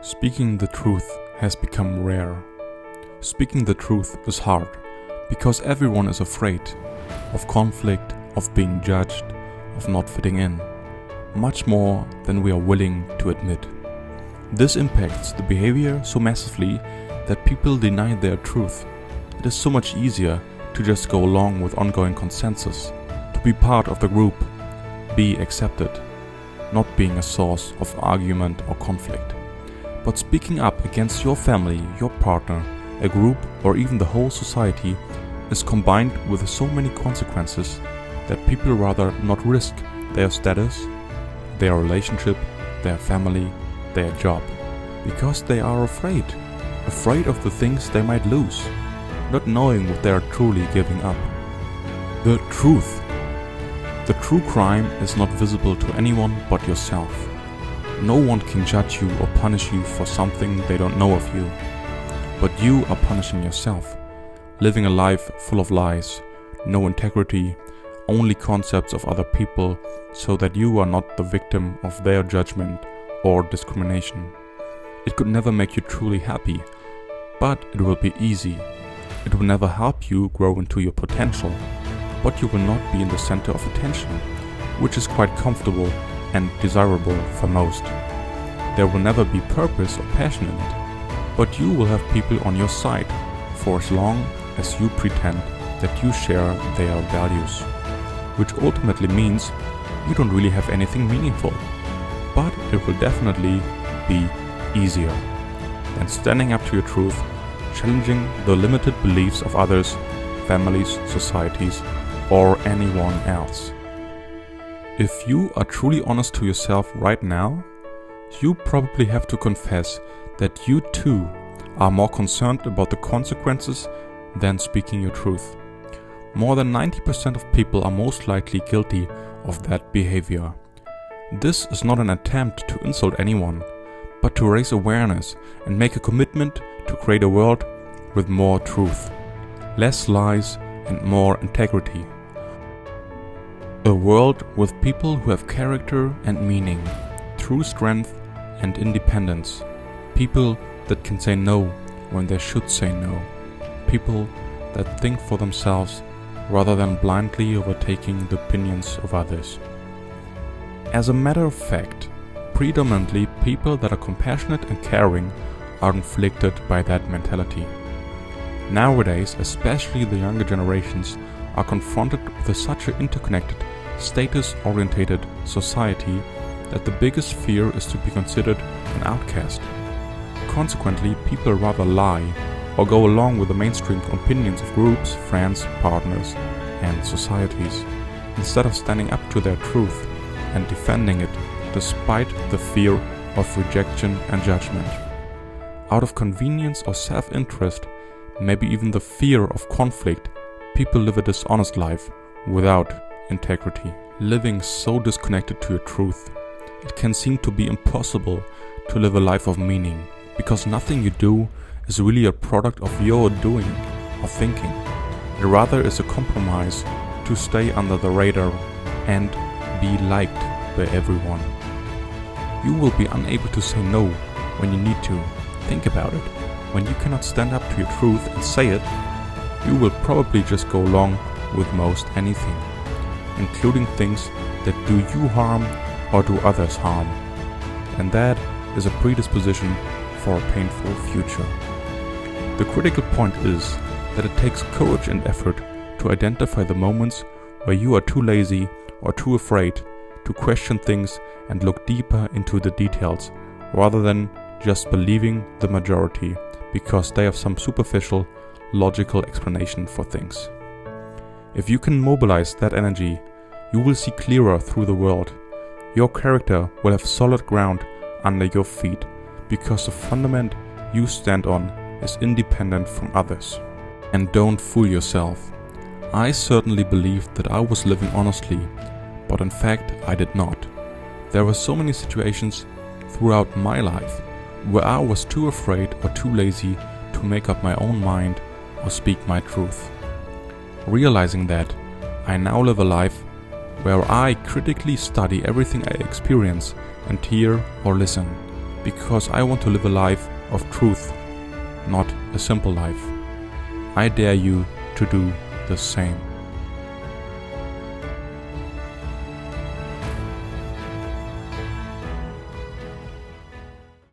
Speaking the truth has become rare. Speaking the truth is hard, because everyone is afraid of conflict, of being judged, of not fitting in, much more than we are willing to admit. This impacts the behavior so massively that people deny their truth. It is so much easier to just go along with ongoing consensus, to be part of the group, be accepted, not being a source of argument or conflict. But speaking up against your family, your partner, a group, or even the whole society is combined with so many consequences that people rather not risk their status, their relationship, their family, their job, because they are afraid of the things they might lose, not knowing what they are truly giving up. The truth. The true crime is not visible to anyone but yourself. No one can judge you or punish you for something they don't know of you. But you are punishing yourself, living a life full of lies, no integrity, only concepts of other people, so that you are not the victim of their judgment or discrimination. It could never make you truly happy, but it will be easy. It will never help you grow into your potential, but you will not be in the center of attention, which is quite comfortable and desirable for most. There will never be purpose or passion in it, but you will have people on your side for as long as you pretend that you share their values, which ultimately means you don't really have anything meaningful, but it will definitely be easier than standing up to your truth, challenging the limited beliefs of others, families, societies, or anyone else. If you are truly honest to yourself right now, you probably have to confess that you too are more concerned about the consequences than speaking your truth. More than 90% of people are most likely guilty of that behavior. This is not an attempt to insult anyone, but to raise awareness and make a commitment to create a world with more truth, less lies, and more integrity. A world with people who have character and meaning, true strength and independence. People that can say no when they should say no. People that think for themselves rather than blindly overtaking the opinions of others. As a matter of fact, predominantly people that are compassionate and caring are inflicted by that mentality. Nowadays, especially the younger generations, are confronted with such an interconnected, status-orientated society that the biggest fear is to be considered an outcast. Consequently, people rather lie or go along with the mainstream opinions of groups, friends, partners, and societies, instead of standing up to their truth and defending it despite the fear of rejection and judgment. Out of convenience or self-interest, maybe even the fear of conflict, people live a dishonest life without integrity. Living so disconnected to your truth, it can seem to be impossible to live a life of meaning, because nothing you do is really a product of your doing or thinking. It rather is a compromise to stay under the radar and be liked by everyone. You will be unable to say no when you need to. Think about it. When you cannot stand up to your truth and say it, you will probably just go along with most anything, including things that do you harm or do others harm. And that is a predisposition for a painful future. The critical point is that it takes courage and effort to identify the moments where you are too lazy or too afraid to question things and look deeper into the details, rather than just believing the majority because they have some superficial, logical explanation for things. If you can mobilize that energy, you will see clearer through the world. Your character will have solid ground under your feet, because the fundament you stand on is independent from others. And don't fool yourself. I certainly believed that I was living honestly, but in fact I did not. There were so many situations throughout my life where I was too afraid or too lazy to make up my own mind or speak my truth. Realizing that, I now live a life where I critically study everything I experience and hear or listen, because I want to live a life of truth, not a simple life. I dare you to do the same.